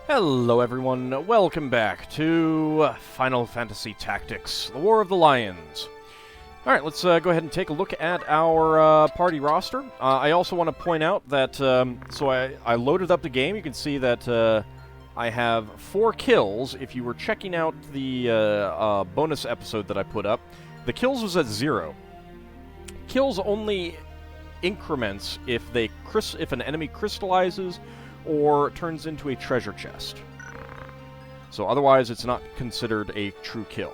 Hello everyone, welcome back to Final Fantasy Tactics, the War of the Lions. Alright, let's go ahead and take a look at our party roster. I also want to point out that, so I loaded up the game. You can see that I have 4 kills. If you were checking out the bonus episode that I put up, the kills was at 0. Kills only increments if an enemy crystallizes or turns into a treasure chest. So otherwise, it's not considered a true kill.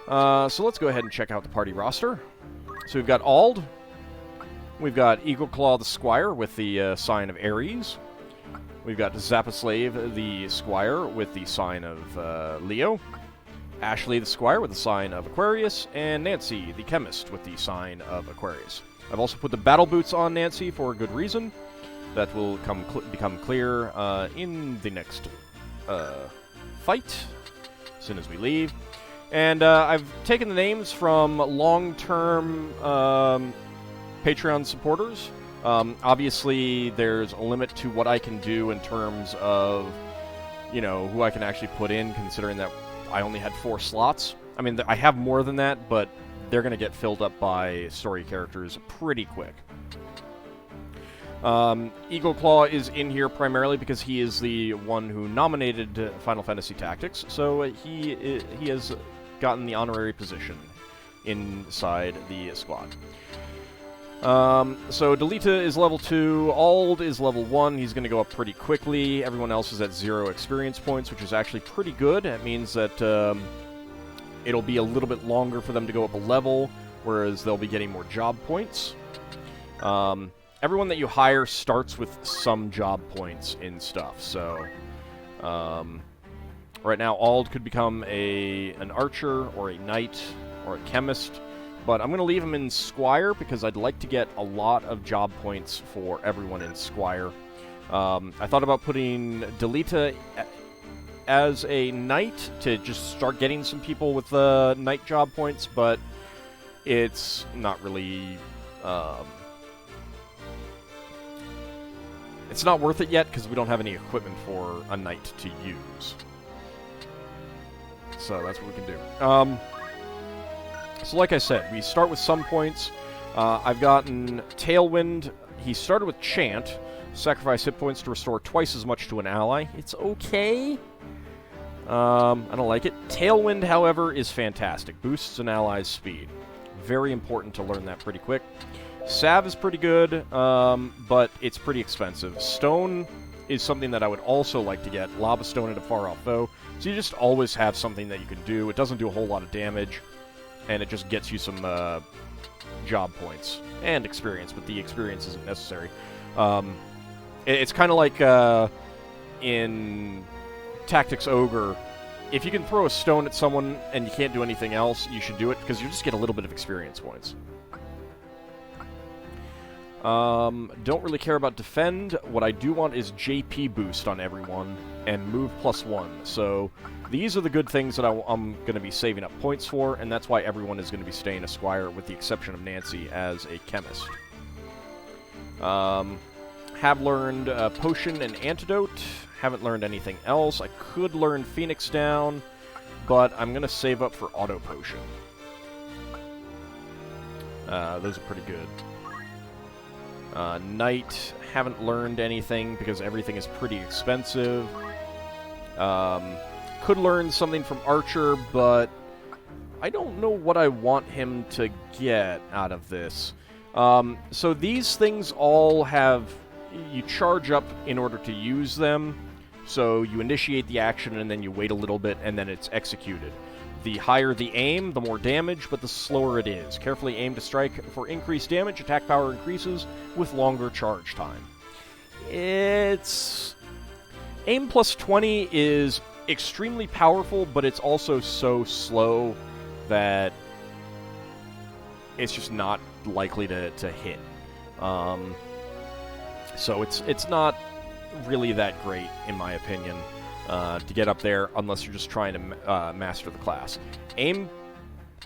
So let's go ahead and check out the party roster. So we've got Auld. We've got Eagleclaw the Squire with the sign of Aries. We've got Zappaslave the Squire with the sign of Leo. Ashley the Squire with the sign of Aquarius. And Nancy the Chemist with the sign of Aquarius. I've also put the battle boots on Nancy for a good reason. That will become clear in the next fight, as soon as we leave. And I've taken the names from long-term Patreon supporters. Obviously, there's a limit to what I can do in terms of, you know, who I can actually put in, considering that I only had 4 slots. I mean, I have more than that, but they're going to get filled up by story characters pretty quick. Eagleclaw is in here primarily because he is the one who nominated Final Fantasy Tactics, so he has gotten the honorary position inside the squad. So Delita is level 2, Auld is level 1, he's going to go up pretty quickly. Everyone else is at 0 experience points, which is actually pretty good. That means that it'll be a little bit longer for them to go up a level, whereas they'll be getting more job points. Everyone that you hire starts with some job points in stuff, so right now Auld could become an archer, or a knight, or a chemist, but I'm going to leave him in Squire because I'd like to get a lot of job points for everyone in Squire. I thought about putting Delita as a knight to just start getting some people with knight job points, but it's not really... It's not worth it yet, because we don't have any equipment for a knight to use. So that's what we can do. So like I said, we start with some points. I've gotten Tailwind. He started with Chant. Sacrifice hit points to restore twice as much to an ally. It's okay. I don't like it. Tailwind, however, is fantastic. Boosts an ally's speed. Very important to learn that pretty quick. Salve is pretty good, but it's pretty expensive. Stone is something that I would also like to get. Lava Stone at a far-off foe. So you just always have something that you can do. It doesn't do a whole lot of damage, and it just gets you some job points and experience, but the experience isn't necessary. It's kind of like in Tactics Ogre. If you can throw a stone at someone and you can't do anything else, you should do it, because you just get a little bit of experience points. Don't really care about defend. What I do want is JP boost on everyone and move +1. So these are the good things that I'm going to be saving up points for, and that's why everyone is going to be staying a Squire, with the exception of Nancy as a chemist. Have learned Potion and Antidote. Haven't learned anything else. I could learn Phoenix Down, but I'm going to save up for Auto Potion. Those are pretty good. Knight, haven't learned anything because everything is pretty expensive. Could learn something from Archer, but I don't know what I want him to get out of this. So these things all have... You charge up in order to use them, so you initiate the action and then you wait a little bit and then it's executed. The higher the aim, the more damage, but the slower it is. Carefully aim to strike for increased damage. Attack power increases with longer charge time. It's... Aim +20 is extremely powerful, but it's also so slow that it's just not likely to hit. So it's not really that great, in my opinion. To get up there, unless you're just trying to master the class. Aim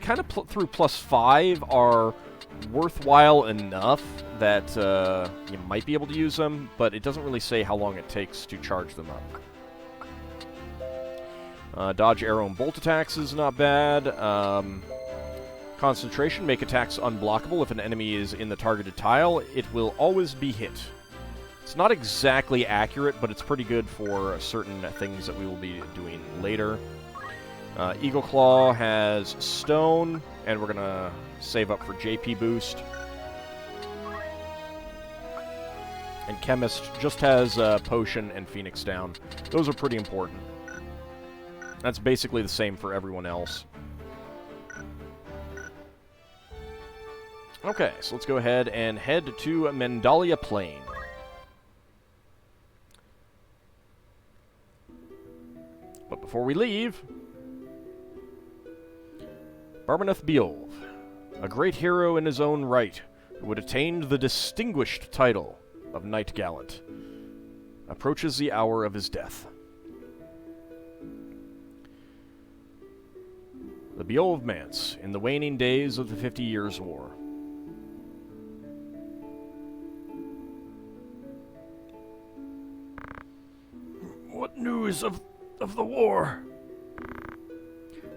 kind of through +5 are worthwhile enough that you might be able to use them, but it doesn't really say how long it takes to charge them up. Dodge, arrow, and bolt attacks is not bad. Concentration, make attacks unblockable. If an enemy is in the targeted tile, it will always be hit. It's not exactly accurate, but it's pretty good for certain things that we will be doing later. Eagle Claw has Stone, and we're going to save up for JP Boost. And Chemist just has Potion and Phoenix Down. Those are pretty important. That's basically the same for everyone else. Okay, so let's go ahead and head to Mandalia Plain. But before we leave, Barmaneth Beowulf, a great hero in his own right, who would attain the distinguished title of Knight Gallant, approaches the hour of his death. The Beowulf Mance, in the waning days of the 50 Years' War. What news of the war?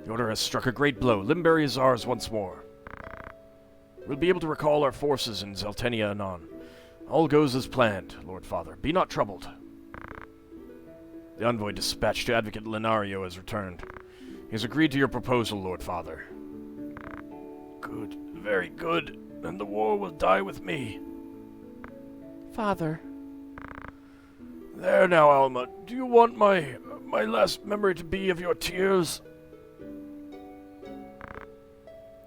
The Order has struck a great blow. Limbury is ours once more. We'll be able to recall our forces in Zeltenia anon. All goes as planned, Lord Father. Be not troubled. The envoy dispatched to Advocate Lenario has returned. He has agreed to your proposal, Lord Father. Good, very good. And the war will die with me. Father. There now, Alma. Do you want my last memory to be of your tears?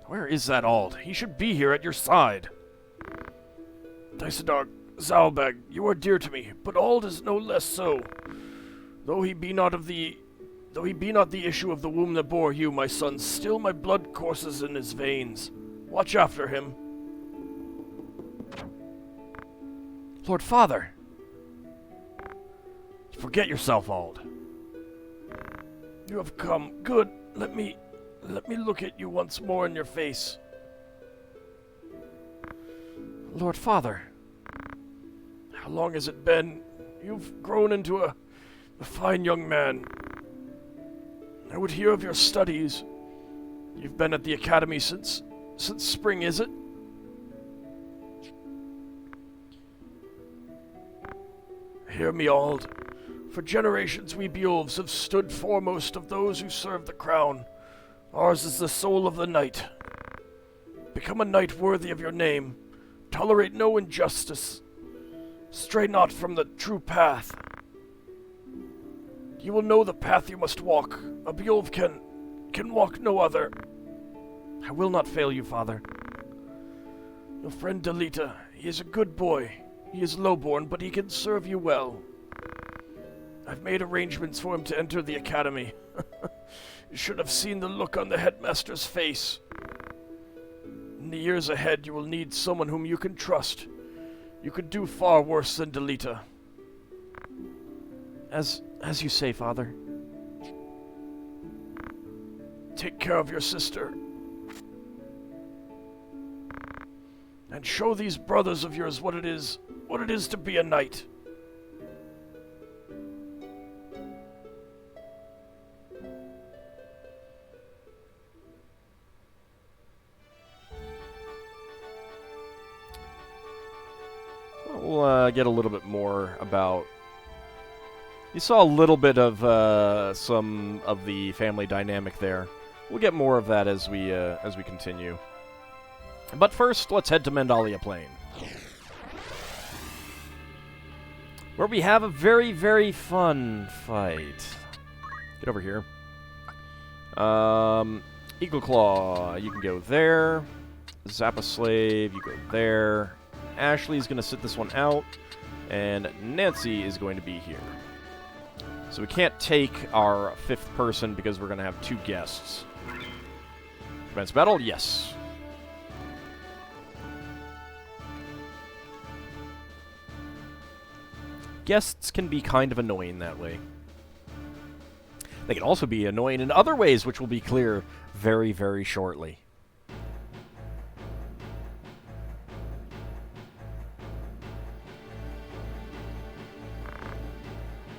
Where is that Auld? He should be here at your side. Dysadar, Zalbag, you are dear to me, but Auld is no less so. Though he be not the issue of the womb that bore you, my son, still my blood courses in his veins. Watch after him. Lord Father! Forget yourself, Auld. You have come. Good. Let me look at you once more in your face. Lord Father. How long has it been? You've grown into a fine young man. I would hear of your studies. You've been at the academy since spring, is it? Hear me, Auld. For generations we Beowulfs have stood foremost of those who serve the crown. Ours is the soul of the knight. Become a knight worthy of your name. Tolerate no injustice. Stray not from the true path. You will know the path you must walk. A Beowulf can walk no other. I will not fail you, Father. Your friend Delita, he is a good boy. He is lowborn, but he can serve you well. I've made arrangements for him to enter the academy. You should have seen the look on the headmaster's face. In the years ahead, you will need someone whom you can trust. You could do far worse than Delita. As you say, Father. Take care of your sister. And show these brothers of yours what it is to be a knight. We'll get a little bit more about... You saw a little bit of some of the family dynamic there. We'll get more of that as we continue. But first, let's head to Mandalia Plain, where we have a very, very fun fight. Get over here. Eagle Claw, you can go there. Zappa Slave, you go there. Ashley's going to sit this one out, and Nancy is going to be here. So we can't take our fifth person because we're going to have two guests. Commence battle? Yes. Guests can be kind of annoying that way. They can also be annoying in other ways, which will be clear very, very shortly.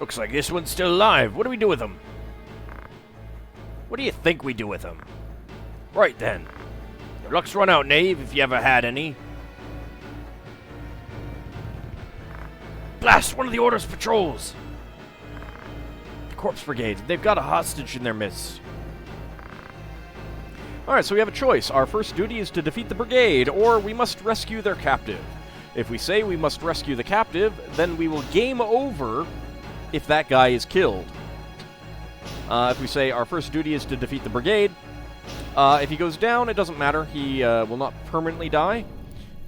Looks like this one's still alive. What do we do with him? What do you think we do with him? Right then. Your luck's run out, knave, if you ever had any. Blast one of the Order's patrols! Corpse Brigade. They've got a hostage in their midst. Alright, so we have a choice. Our first duty is to defeat the brigade, or we must rescue their captive. If we say we must rescue the captive, then we will game over if that guy is killed. If we say our first duty is to defeat the brigade, if he goes down, it doesn't matter. He will not permanently die.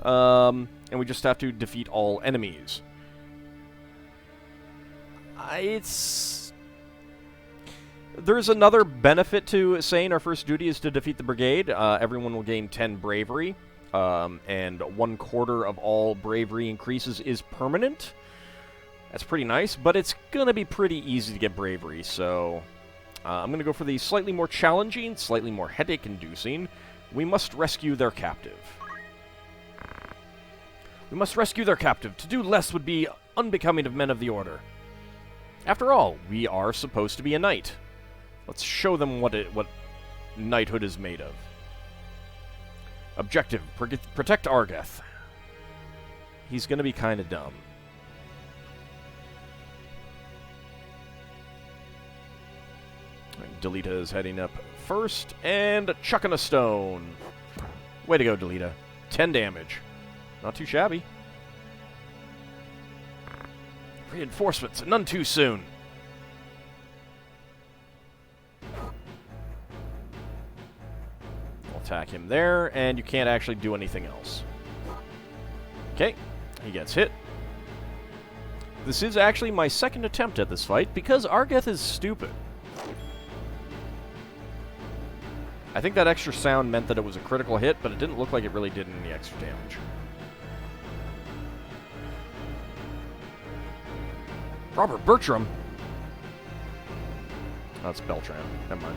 And we just have to defeat all enemies. There's another benefit to saying our first duty is to defeat the brigade. Everyone will gain 10 bravery, and 1/4 of all bravery increases is permanent. That's pretty nice, but it's going to be pretty easy to get bravery, so I'm going to go for the slightly more challenging, slightly more headache-inducing. We must rescue their captive. We must rescue their captive. To do less would be unbecoming of men of the Order. After all, we are supposed to be a knight. Let's show them what knighthood is made of. Objective, protect Argeth. He's going to be kind of dumb. Delita is heading up first, and chucking a stone. Way to go, Delita. 10 damage. Not too shabby. Reinforcements, none too soon. We'll attack him there, and you can't actually do anything else. Okay, he gets hit. This is actually my second attempt at this fight, because Argeth is stupid. I think that extra sound meant that it was a critical hit, but it didn't look like it really did any extra damage. Robert Bertram? Oh, it's Beltran. Never mind.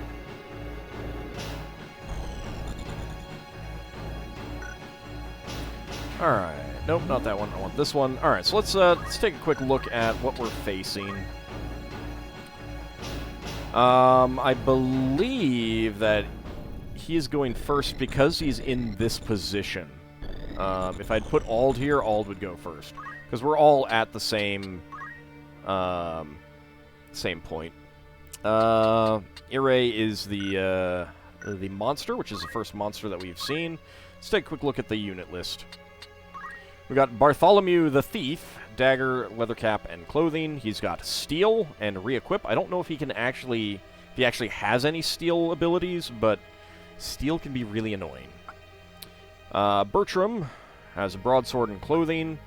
Alright. Nope, not that one. I want this one. Alright, so let's take a quick look at what we're facing. I believe that he is going first because he's in this position. If I'd put Auld here, Auld would go first. Because we're all at the same point. Ire is the monster, which is the first monster that we've seen. Let's take a quick look at the unit list. We got Bartholomew the Thief, dagger, leather cap, and clothing. He's got steel and re-equip. I don't know if he actually has any steel abilities, but steel can be really annoying. Bertram has a broadsword and clothing.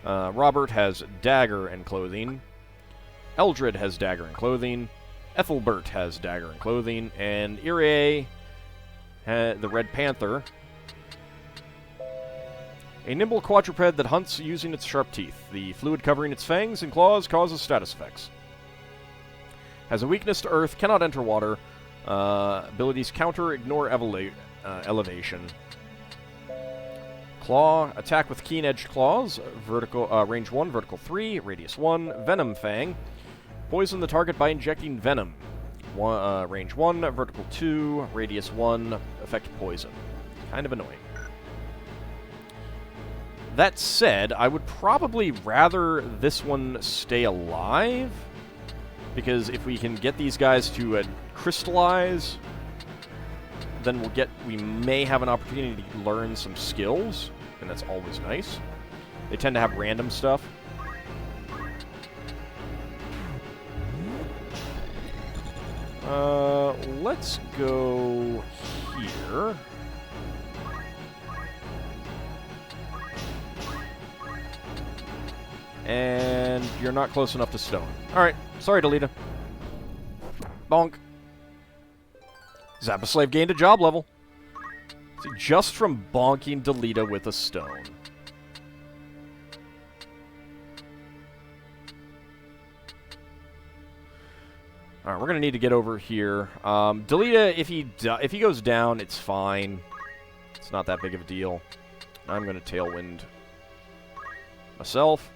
Robert has dagger and clothing. Eldred has dagger and clothing. Ethelbert has dagger and clothing. And Ire, the Red Panther, a nimble quadruped that hunts using its sharp teeth. The fluid covering its fangs and claws causes status effects. Has a weakness to earth, cannot enter water. Abilities counter, ignore elevation. Claw, attack with keen-edged claws, vertical, range 1, vertical 3, radius 1, Venom Fang. Poison the target by injecting venom. Range 1, vertical 2, radius 1, effect poison. Kind of annoying. That said, I would probably rather this one stay alive, because if we can get these guys to crystallize, then we may have an opportunity to learn some skills, and that's always nice. They tend to have random stuff. Let's go here. And you're not close enough to stone. Alright, sorry, Delita. Bonk. Zapaslave gained a job level. See, just from bonking Delita with a stone. Alright, we're going to need to get over here. Delita, if he goes down, it's fine. It's not that big of a deal. I'm going to Tailwind myself.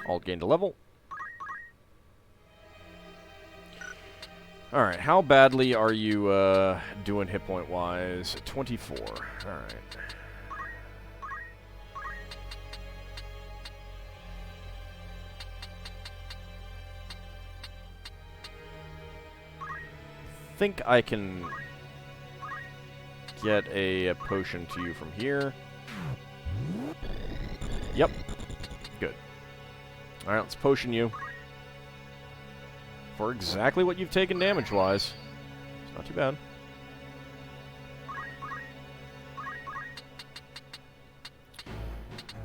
Alt gained a level. Alright, how badly are you doing hit point wise? 24. Alright. Think I can get a potion to you from here. Yep. Good. Alright, let's potion you. For exactly what you've taken damage-wise. It's not too bad.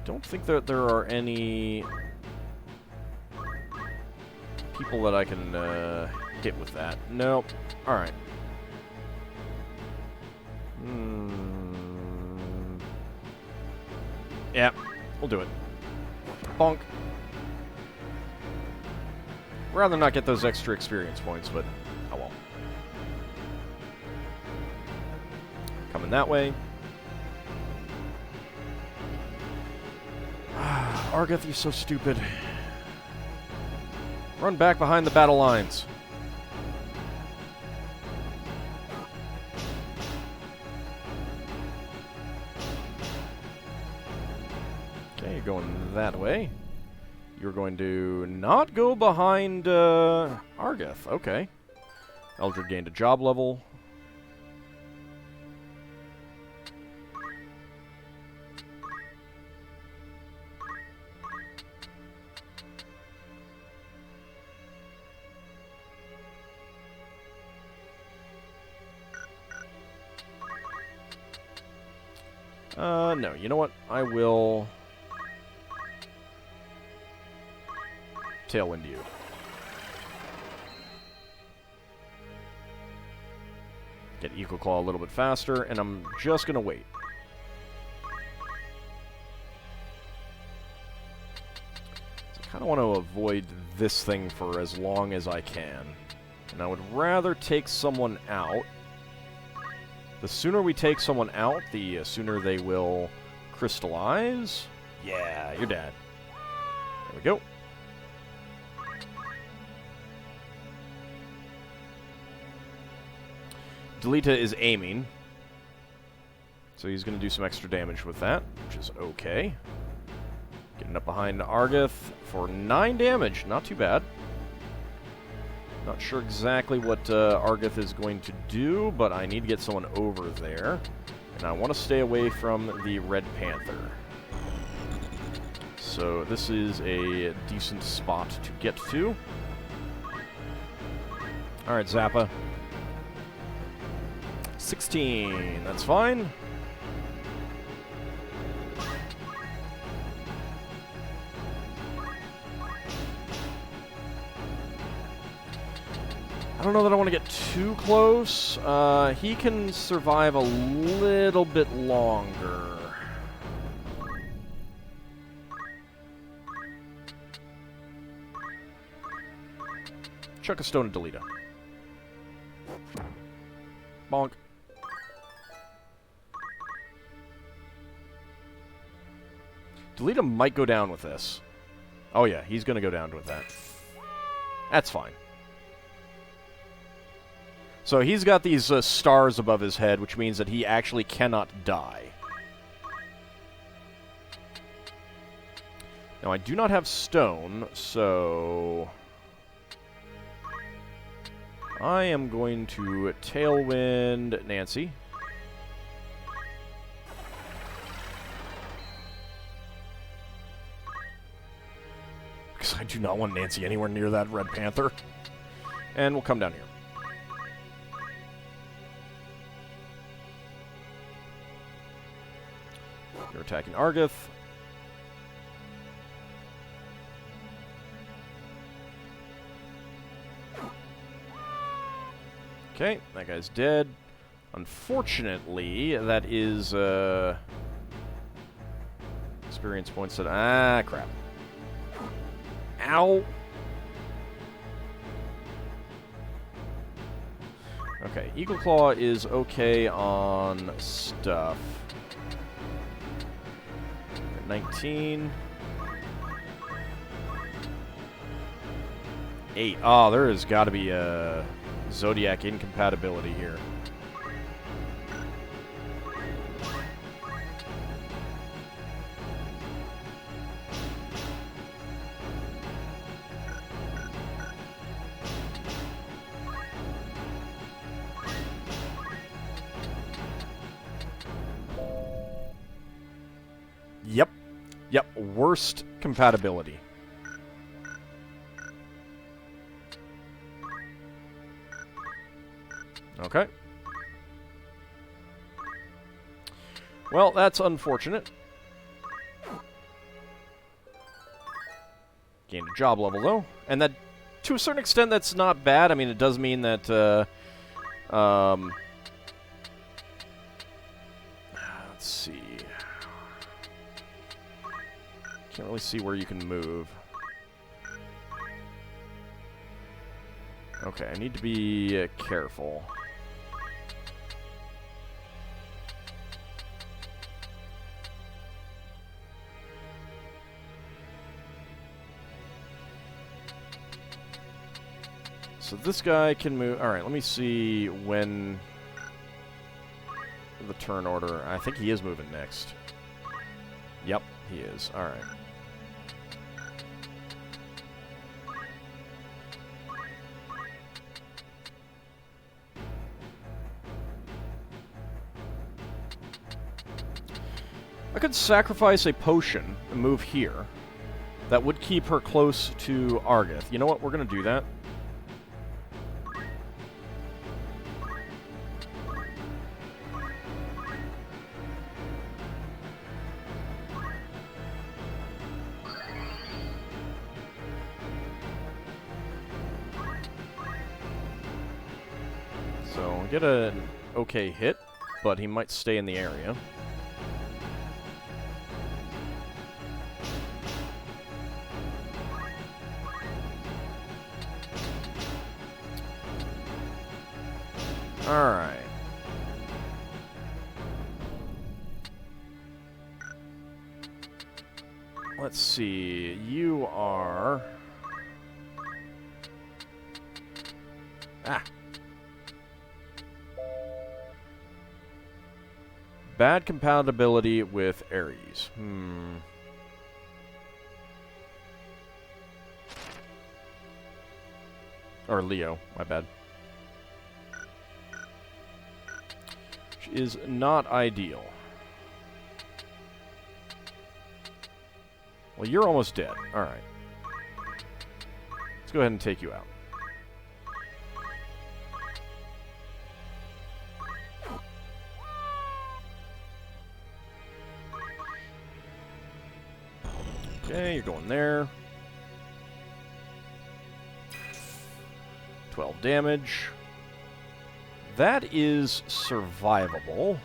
Don't think that there are any people that I can hit with that. Nope. Alright. Yeah, we'll do it. Bonk. Rather not get those extra experience points, but I won't. Coming that way. Argeth, you're so stupid. Run back behind the battle lines. Okay, you're going that way. You're going to not go behind Argeth. Okay. Eldred gained a job level. No, you know what? I will Tailwind you. Get Eagle Claw a little bit faster, and I'm just going to wait. So I kind of want to avoid this thing for as long as I can. And I would rather take someone out. The sooner we take someone out, the sooner they will crystallize. Yeah, you're dead. There we go. Delita is aiming. So he's going to do some extra damage with that, which is okay. Getting up behind Argeth for 9 damage. Not too bad. Not sure exactly what Argeth is going to do, but I need to get someone over there. And I want to stay away from the Red Panther. So this is a decent spot to get to. Alright, Zappa. 16, that's fine. I don't know that I want to get too close. He can survive a little bit longer. Chuck a stone at Delita. Bonk. Delita might go down with this. Oh yeah, he's going to go down with that. That's fine. So he's got these stars above his head, which means that he actually cannot die. Now, I do not have stone, so I am going to Tailwind Nancy. Because I do not want Nancy anywhere near that Red Panther. And we'll come down here. You're attacking Argeth. Okay, that guy's dead. Unfortunately, that is experience points that... Ah, crap. Ow! Okay, Eagle Claw is okay on stuff. 19. 8. Oh, there has got to be a Zodiac incompatibility here. Yep. Yep. Worst compatibility. Okay. Well, that's unfortunate. Gained a job level, though. And that, to a certain extent, that's not bad. I mean, it does mean that, let's see. Can't really see where you can move. Okay, I need to be careful. So this guy can move. Alright, let me see when the turn order. I think he is moving next. Yep, he is. Alright. I could sacrifice a potion and move here. That would keep her close to Argith. You know what? We're going to do that. So, get an okay hit, but he might stay in the area. Alright. Let's see. You are... Ah. Bad compatibility with Ares. Or Leo, my bad. Which is not ideal. Well, you're almost dead. Alright. Let's go ahead and take you out. Okay, you're going there. 12 damage. That is survivable.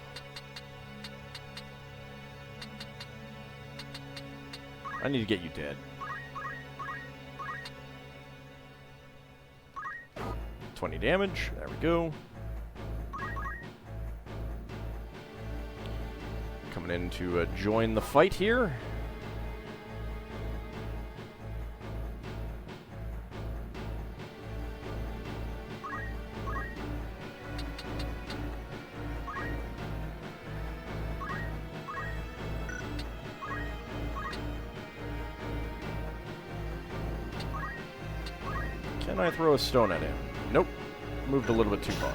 I need to get you dead. 20 damage. There we go. Coming in to join the fight here. Can I throw a stone at him? Nope. Moved a little bit too far.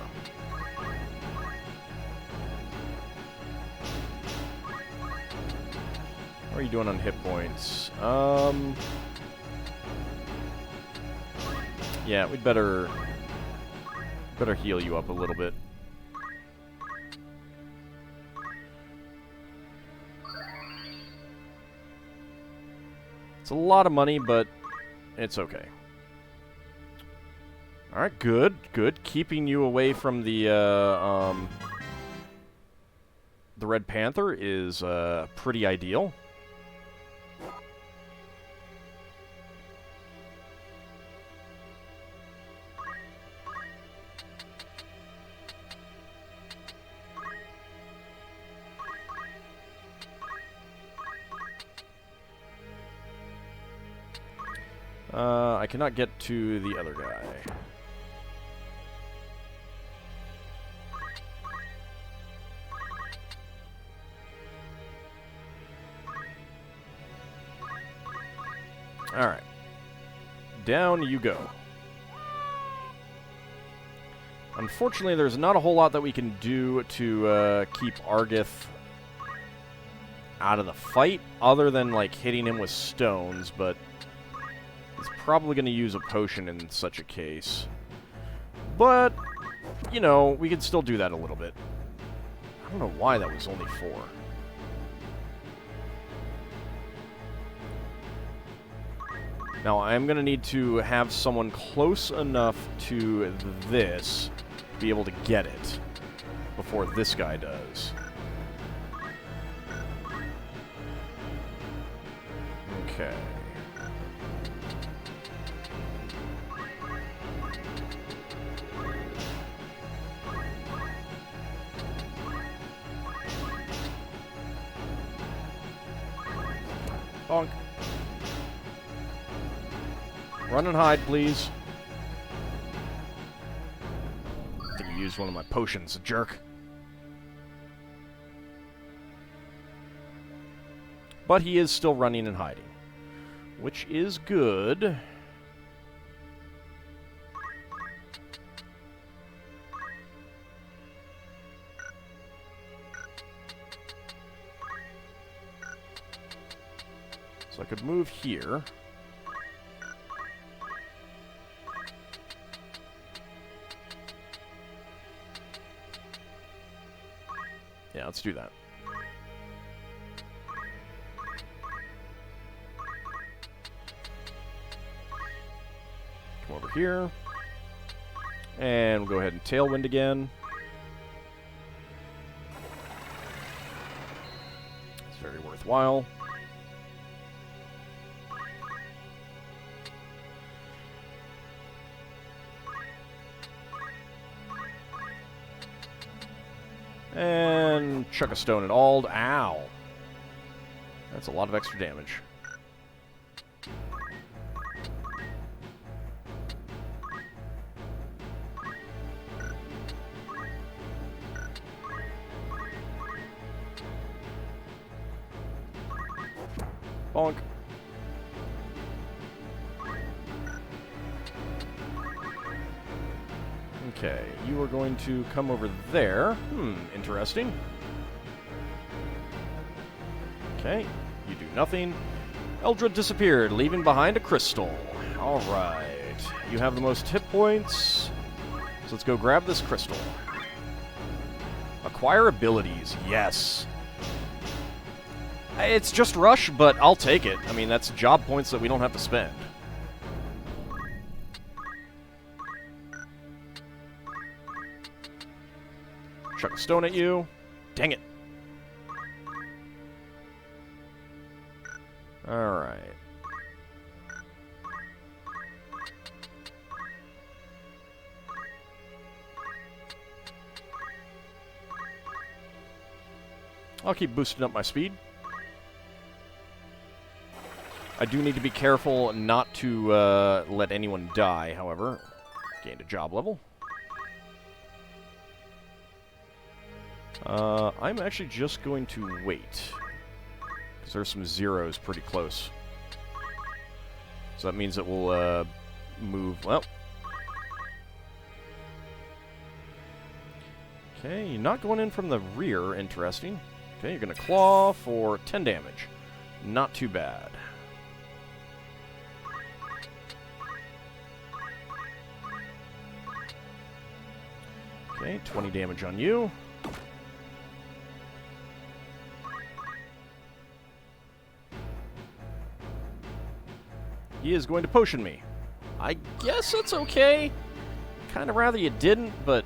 How are you doing on hit points? Yeah, we'd better heal you up a little bit. It's a lot of money, but it's okay. Alright, good, good. Keeping you away from the Red Panther is pretty ideal. I cannot get to the other guy. Alright. Down you go. Unfortunately, there's not a whole lot that we can do to keep Argith out of the fight, other than, like, hitting him with stones, but he's probably going to use a potion in such a case. But, you know, we can still do that a little bit. I don't know why that was only 4. Now, I'm going to need to have someone close enough to this to be able to get it before this guy does. Okay. Bonk. Run and hide, please. I think you used one of my potions, jerk. But he is still running and hiding, which is good. So I could move here. Yeah, let's do that. Come over here. And we'll go ahead and Tailwind again. It's very worthwhile. And chuck a stone at Auld. Ow. That's a lot of extra damage. Bonk. Okay, you are going to come over there. Interesting. Okay, you do nothing. Eldred disappeared, leaving behind a crystal. Alright, you have the most hit points. So let's go grab this crystal. Acquire abilities, yes. It's just rush, but I'll take it. I mean, that's job points that we don't have to spend. Chuck a stone at you. Dang it. Alright. I'll keep boosting up my speed. I do need to be careful not to let anyone die, however. Gained a job level. I'm actually just going to wait, because there's some zeros pretty close. So that means it will move, well. Okay, you're not going in from the rear, interesting. Okay, you're going to claw for 10 damage. Not too bad. Okay, 20 damage on you. He is going to potion me. I guess it's okay. Kind of rather you didn't, but...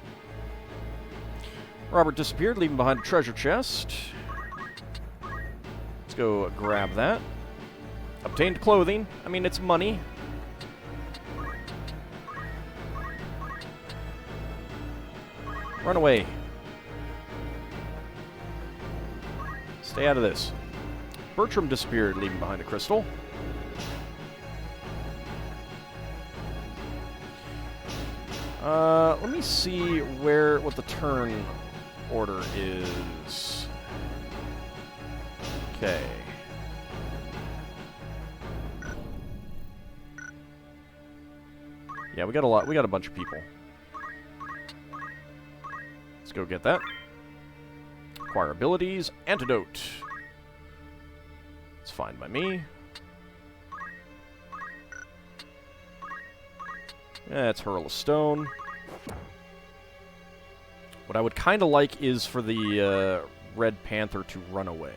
Robert disappeared, leaving behind a treasure chest. Let's go grab that. Obtained clothing. I mean, it's money. Run away. Stay out of this. Bertram disappeared, leaving behind a crystal. Let me see what the turn order is. Okay. Yeah, we got a bunch of people. Let's go get that. Acquire abilities. Antidote. It's fine by me. Yeah, it's hurl a stone. What I would kind of like is for the Red Panther to run away.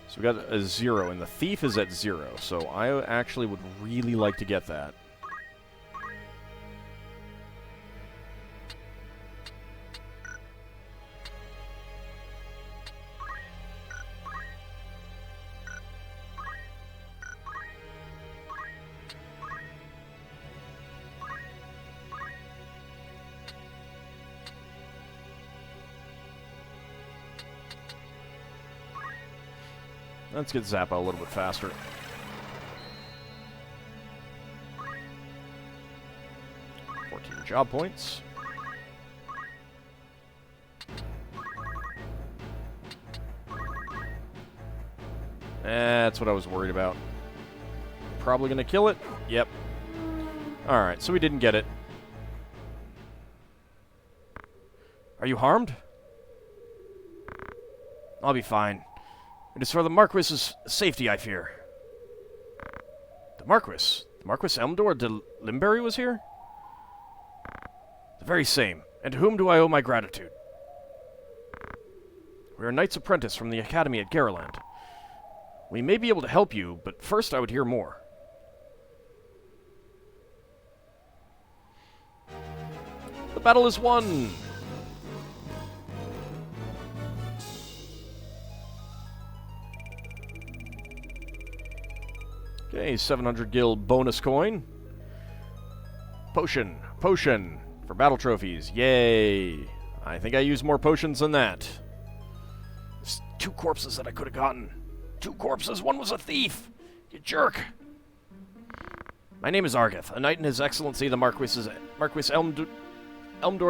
So we got a 0, and the thief is at 0. So I actually would really like to get that. Let's get Zappa a little bit faster. Job points. That's what I was worried about. Probably gonna kill it. Yep. Alright, so we didn't get it. Are you harmed? I'll be fine. It is for the Marquis's safety, I fear. The Marquis? The Marquis Elmdor de Limbury was here? The very same. And to whom do I owe my gratitude? We are Knight's Apprentice from the Academy at Garaland. We may be able to help you, but first I would hear more. The battle is won! Okay, 700 guild bonus coin. Potion. Potion for battle trophies. Yay! I think I used more potions than that. There's 2 corpses that I could have gotten. 2 corpses, one was a thief! You jerk! My name is Argeth, a knight in His Excellency the Marquis Elmdor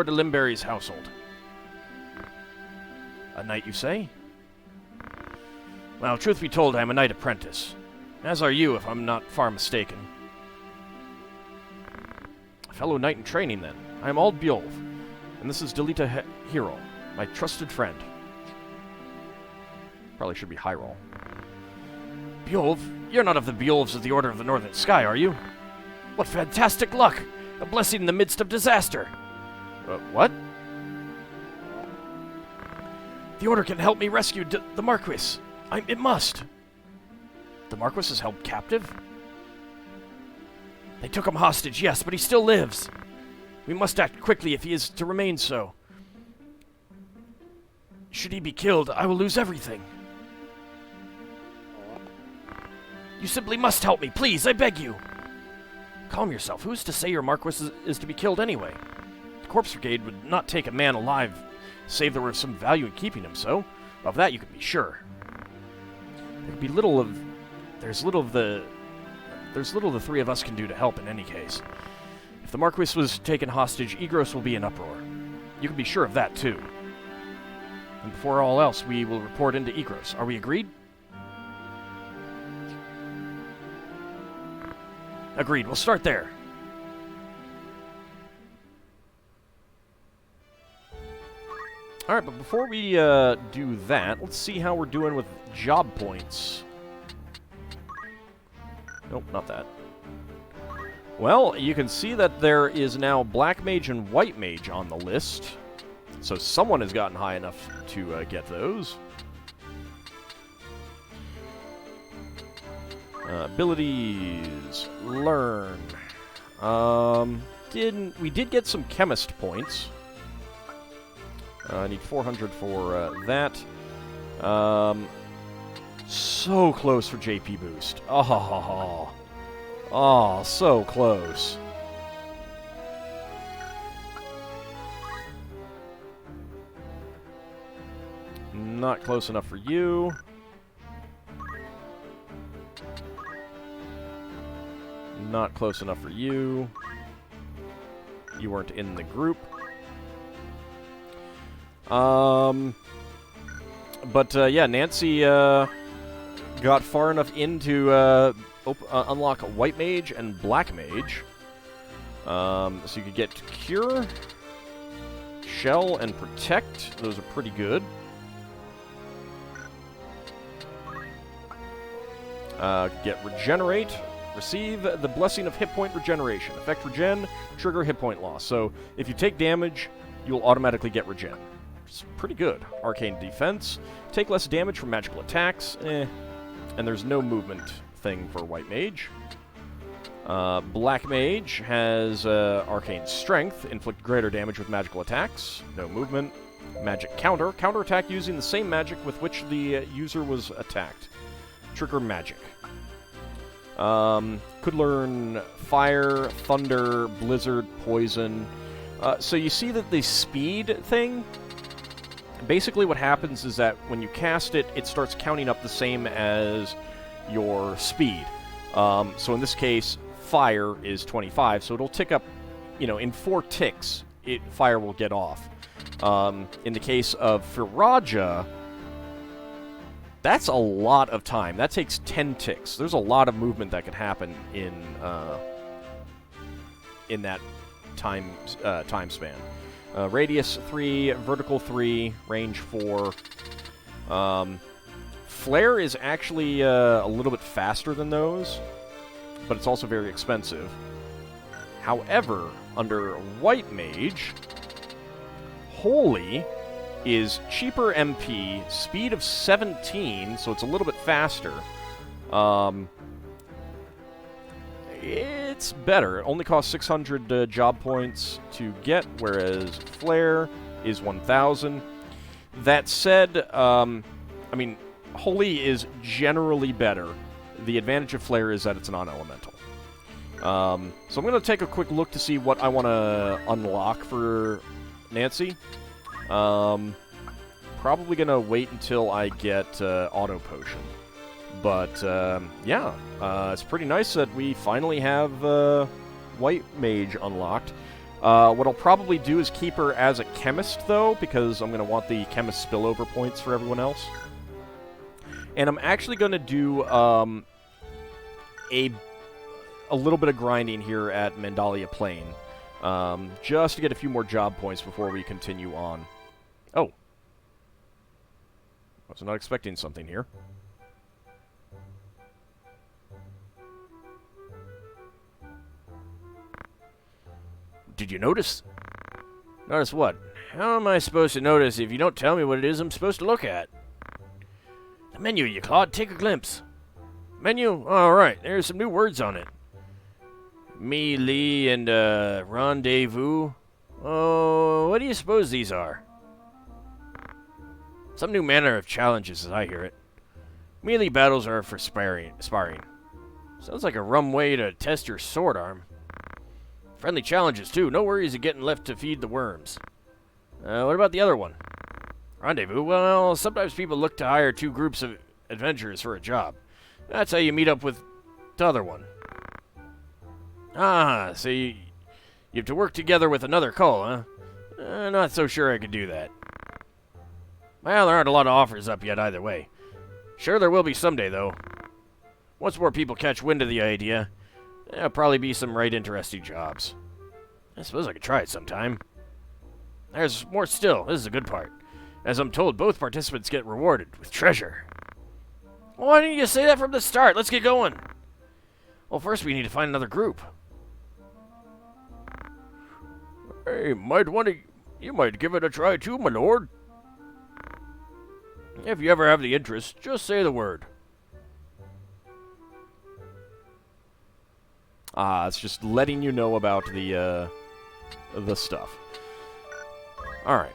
de Limbury's household. A knight, you say? Well, truth be told, I am a knight apprentice. As are you, if I'm not far mistaken. A fellow knight in training, then. I am AuldDragon, and this is Delita Hero, my trusted friend. Probably should be Hyrule. Beowulf? You're not of the Beowulfs of the Order of the Northern Sky, are you? What fantastic luck! A blessing in the midst of disaster! What? The Order can help me rescue the Marquis. It must. The Marquis is held captive? They took him hostage, yes, but he still lives. We must act quickly if he is to remain so. Should he be killed, I will lose everything. You simply must help me, please, I beg you. Calm yourself. Who's to say your Marquis is to be killed anyway? The Corpse Brigade would not take a man alive, save there were some value in keeping him so. Of that you can be sure. There's little the 3 of us can do to help in any case. If the Marquis was taken hostage, Egros will be in uproar. You can be sure of that, too. And before all else, we will report into Egros. Are we agreed? Agreed. We'll start there. Alright, but before we do that, let's see how we're doing with job points. Nope, not that. Well, you can see that there is now Black Mage and White Mage on the list. So someone has gotten high enough to get those. Abilities. Learn. We did get some Chemist points. I need 400 for that. So close for JP boost. Oh, so close. Not close enough for you. Not close enough for you. you weren't in the group. Yeah, Nancy got far enough in to unlock White Mage and Black Mage. So you could get Cure, Shell, and Protect. Those are pretty good. Get Regenerate. Receive the Blessing of Hit Point Regeneration. Effect Regen, trigger hit point loss. So if you take damage, you'll automatically get Regen. It's pretty good. Arcane Defense. Take less damage from magical attacks. And there's no movement thing for White Mage. Black Mage has Arcane Strength. Inflict greater damage with magical attacks. No movement. Magic Counter. Counterattack using the same magic with which the user was attacked. Trigger Magic. Could learn Fire, Thunder, Blizzard, Poison. So you see that the speed thing, basically what happens is that when you cast it, it starts counting up the same as your speed. So in this case, Fire is 25, so it'll tick up, in 4 ticks, Fire will get off. In the case of Firaja, that's a lot of time. That takes 10 ticks. There's a lot of movement that can happen in that time span. Radius 3, vertical 3, range 4. Flare is actually a little bit faster than those, but it's also very expensive. However, under White Mage, Holy is cheaper MP, speed of 17, so it's a little bit faster. It's better. It only costs 600 job points to get, whereas Flare is 1,000. That said, Holy is generally better. The advantage of Flare is that it's non-elemental. So I'm going to take a quick look to see what I want to unlock for Nancy. Probably going to wait until I get Auto Potion. But, it's pretty nice that we finally have White Mage unlocked. What I'll probably do is keep her as a Chemist, though, because I'm going to want the Chemist spillover points for everyone else. And I'm actually going to do a little bit of grinding here at Mandalia Plain, just to get a few more job points before we continue on. Oh. I was not expecting something here. Did you notice? Notice what? How am I supposed to notice if you don't tell me what it is I'm supposed to look at? The menu, you clod. Take a glimpse. Menu? Alright, there's some new words on it. Melee and, rendezvous. Oh, what do you suppose these are? Some new manner of challenges, as I hear it. Melee battles are for sparring. Sounds like a rum way to test your sword arm. Friendly challenges, too. No worries of getting left to feed the worms. What about the other one? Rendezvous? Well, sometimes people look to hire 2 groups of adventurers for a job. That's how you meet up with the other one. Ah, so you have to work together with another call, huh? Not so sure I could do that. Well, there aren't a lot of offers up yet either way. Sure there will be someday, though. Once more people catch wind of the idea, there'll probably be some right interesting jobs. I suppose I could try it sometime. There's more still. This is the good part. As I'm told, both participants get rewarded with treasure. Why didn't you say that from the start? Let's get going. Well, first we need to find another group. Hey, you might give it a try too, my lord. If you ever have the interest, just say the word. It's just letting you know about the stuff. Alright,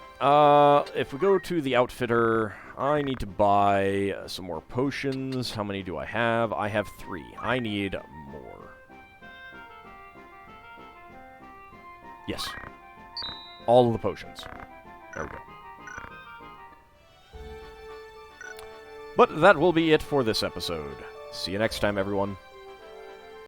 if we go to the outfitter, I need to buy some more potions. How many do I have? I have 3. I need more. Yes. All of the potions. There we go. But that will be it for this episode. See you next time, everyone.